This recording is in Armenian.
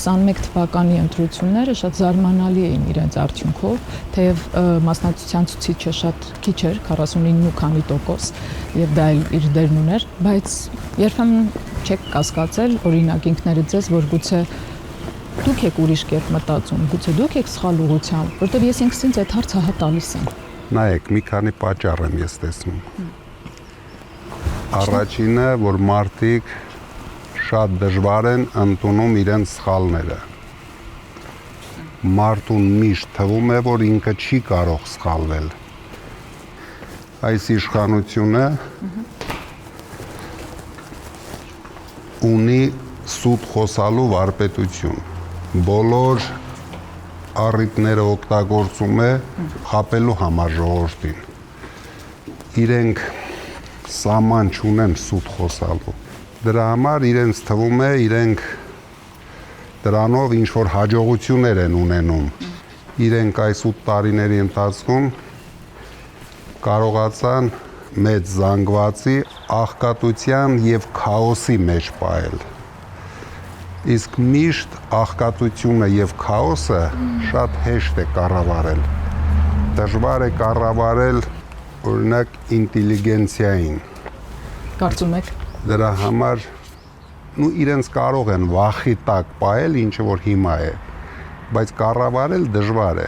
21 թվականի ընտրությունները շատ զարմանալի էին իրենց արդյունքով, թեև մասնակցության ցուցիչը շատ քիչ էր, 49% եւ դա էլ իր դերն ուներ, բայց երբեմն չեք կասկածել, օրինակ ինքներդ ձեզ, որ գուցե դուք եք ուրիշ կերպ մտածում, գուցե դուք եք սխալ ուղղությամբ, որտեղ ես ինքսինց այդ հարցը հա տալիս եմ։ Նայեք, մի քանի պատճառ եմ ես տեսնում։ Առաջինը, որ մարդիկ շատ դժվար են ընդունում իրենց սխալները։ Մարդուն միշտ թվում է, որ ինքը չի կարող սխալվել։ Այս իշխանությունը ունի սուտ խոսալու վարպետություն։ Բոլոր առիթները օգտագործում է խաբելու համար ժողովրդին։ Իրենք սահման չունեն սուտ խոսալու։ Դրա համար իրենց թվում է, իրենք դրանով ինչ-որ հաջողություններ են ունենում։ Իրենք այս 8 տարիների ընթացքում կարողացան մեծ զանգվածի, աղքատության և քաոսի մեջ պահել։ Իսկ միշտ աղքատությունը և քաոսը շատ հեշտ է կառավարել։ Դժվար է կառավարել, օրինակ, ինտելիգենցիային։ Կարծում եք։ Դրա համար իրենց կարող են վախի տակ պահել, ինչը որ հիմա է, բայց կառավարել դժվար է։